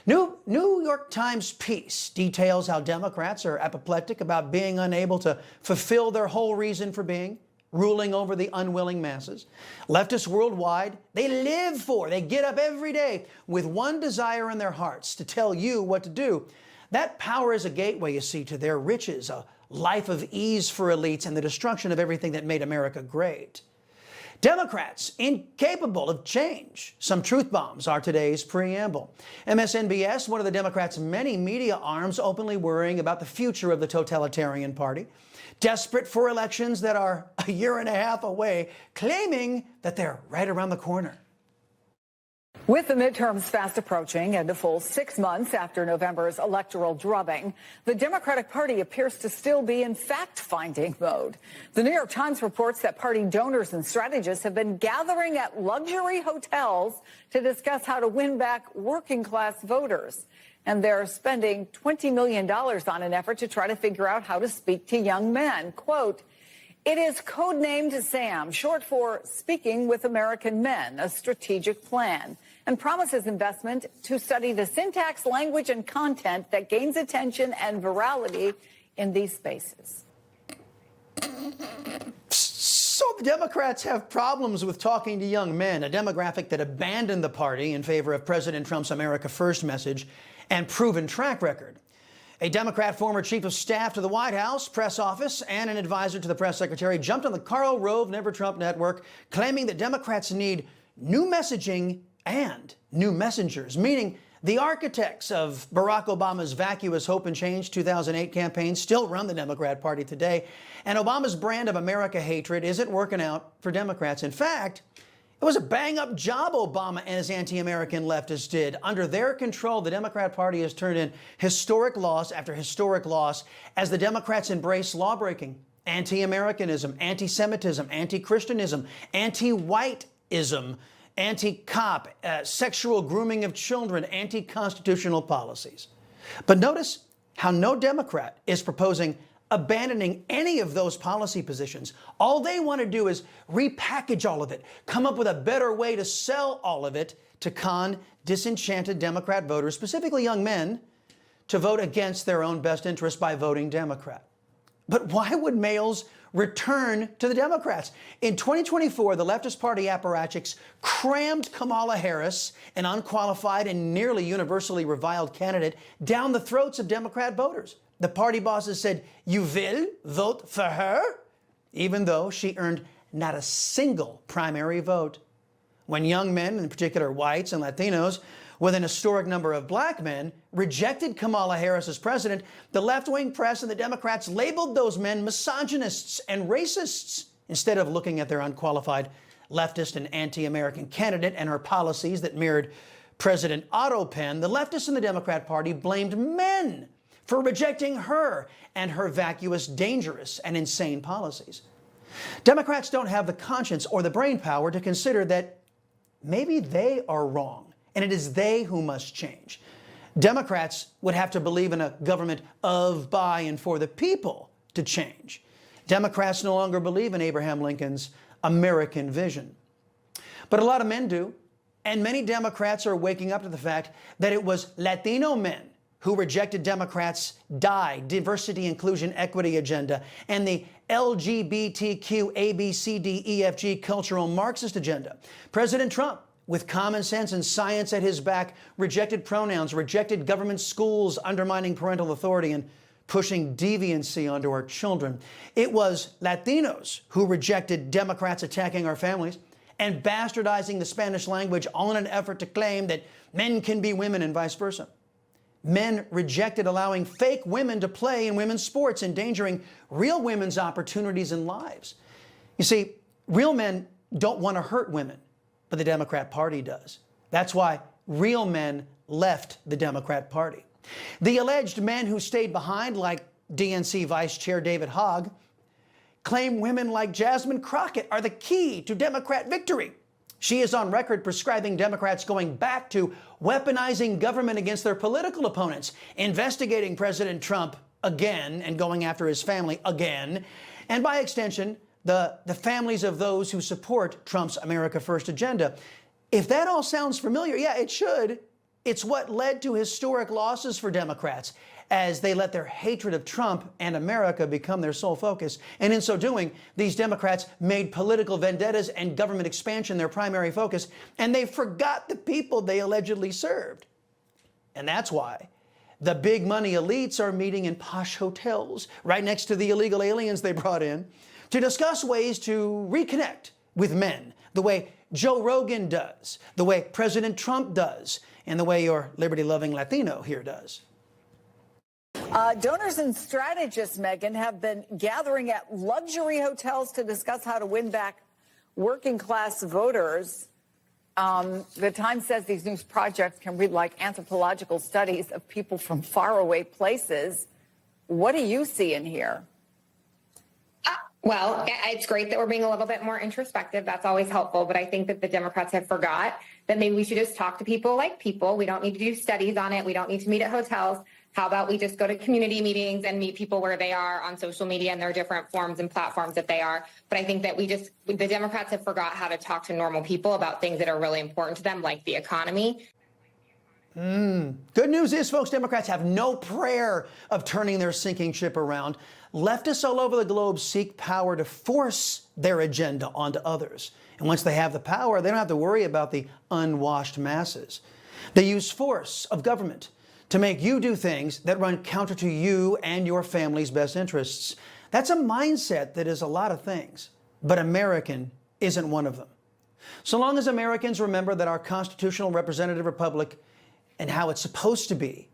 New York Times piece details how Democrats are apoplectic about being unable to fulfill their whole reason for being, ruling over the unwilling masses. Leftists worldwide, they get up every day with one desire in their hearts: to tell you what to do. That power is a gateway, you see, to their riches, a life of ease for elites, and the destruction of everything that made America great. Democrats, incapable of change. Some truth bombs are today's preamble. MSNBS, one of the Democrats' many media arms, openly worrying about the future of the totalitarian party. Desperate for elections that are a year and a half away, claiming that they're right around the corner. With the midterms fast approaching and a full 6 months after November's electoral drubbing, the Democratic Party appears to still be in fact-finding mode. The New York Times reports that party donors and strategists have been gathering at luxury hotels to discuss how to win back working-class voters. And they're spending $20 million on an effort to try to figure out how to speak to young men. Quote, "It is codenamed SAM, short for Speaking with American Men, a strategic plan, and promises investment to study the syntax, language, and content that gains attention and virality in these spaces." So the Democrats have problems with talking to young men, a demographic that abandoned the party in favor of President Trump's America First message and proven track record. A Democrat former chief of staff to the White House, press office, and an advisor to the press secretary jumped on the Karl Rove Never Trump network, claiming that Democrats need new messaging and new messengers, meaning the architects of Barack Obama's vacuous hope and change 2008 campaign still run the Democrat Party today, and Obama's brand of America hatred isn't working out for Democrats. In fact, it was a bang-up job Obama and his anti-American leftists did. Under their control, the Democrat Party has turned in historic loss after historic loss as the Democrats embrace lawbreaking, anti-Americanism, anti-Semitism, anti-Christianism, anti-whiteism, anti-cop, sexual grooming of children, anti-constitutional policies. But notice how no Democrat is proposing abandoning any of those policy positions. All they want to do is repackage all of it, come up with a better way to sell all of it to con disenchanted Democrat voters, specifically young men, to vote against their own best interest by voting Democrat. But why would males return to the Democrats? In 2024, the leftist party apparatchiks crammed Kamala Harris, an unqualified and nearly universally reviled candidate, down the throats of Democrat voters. The party bosses said, "You will vote for her?" even though she earned not a single primary vote. When young men, in particular whites and Latinos, with an historic number of black men, rejected Kamala Harris as president, the left-wing press and the Democrats labeled those men misogynists and racists instead of looking at their unqualified leftist and anti-American candidate and her policies that mirrored President Otto Penn. The leftists in the Democrat Party blamed men for rejecting her and her vacuous, dangerous, and insane policies. Democrats don't have the conscience or the brain power to consider that maybe they are wrong, and it is they who must change. Democrats would have to believe in a government of, by, and for the people to change. Democrats no longer believe in Abraham Lincoln's American vision. But a lot of men do, and many Democrats are waking up to the fact that it was Latino men who rejected Democrats' diversity, inclusion, equity agenda, and the LGBTQ ABCDEFG cultural Marxist agenda. President Trump, with common sense and science at his back, rejected pronouns, rejected government schools undermining parental authority and pushing deviancy onto our children. It was Latinos who rejected Democrats attacking our families and bastardizing the Spanish language, all in an effort to claim that men can be women and vice versa. Men rejected allowing fake women to play in women's sports, endangering real women's opportunities and lives. You see, real men don't want to hurt women, but the Democrat Party does. That's why real men left the Democrat Party. The alleged men who stayed behind, like DNC Vice Chair David Hogg, claim women like Jasmine Crockett are the key to Democrat victory. She is on record prescribing Democrats going back to weaponizing government against their political opponents, investigating President Trump again and going after his family again, and by extension, the families of those who support Trump's America First agenda. If that all sounds familiar, yeah, it should. It's what led to historic losses for Democrats as they let their hatred of Trump and America become their sole focus. And in so doing, these Democrats made political vendettas and government expansion their primary focus, and they forgot the people they allegedly served. And that's why the big money elites are meeting in posh hotels right next to the illegal aliens they brought in to discuss ways to reconnect with men, the way Joe Rogan does, the way President Trump does, and the way your liberty-loving Latino here does. Donors and strategists, Megyn, have been gathering at luxury hotels to discuss how to win back working-class voters. The Times says these new projects can read like anthropological studies of people from faraway places. What do you see in here? Well, it's great that we're being a little bit more introspective. That's always helpful. But I think that the Democrats have forgot that maybe we should just talk to people like people. We don't need to do studies on it. We don't need to meet at hotels. How about we just go to community meetings and meet people where they are on social media and their different forms and platforms that they are. But I think that the Democrats have forgot how to talk to normal people about things that are really important to them, like the economy. Good news is, folks, Democrats have no prayer of turning their sinking ship around. Leftists all over the globe seek power to force their agenda onto others. And once they have the power, they don't have to worry about the unwashed masses. They use force of government to make you do things that run counter to you and your family's best interests. That's a mindset that is a lot of things, but American isn't one of them. So long as Americans remember that our constitutional representative republic and how it's supposed to be,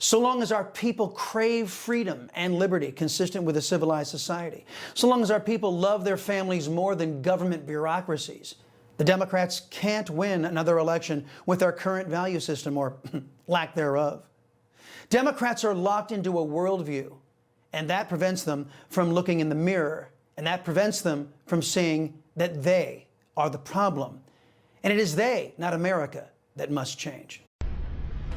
so long as our people crave freedom and liberty consistent with a civilized society, so long as our people love their families more than government bureaucracies, the Democrats can't win another election with our current value system or lack thereof. Democrats are locked into a worldview, and that prevents them from looking in the mirror, and that prevents them from seeing that they are the problem. And it is they, not America, that must change.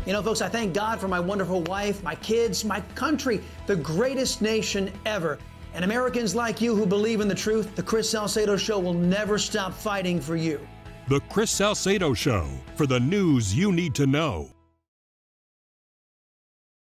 You know, folks, I thank God for my wonderful wife, my kids, my country, the greatest nation ever. And Americans like you who believe in the truth, the Chris Salcedo Show will never stop fighting for you. The Chris Salcedo Show, for the news you need to know.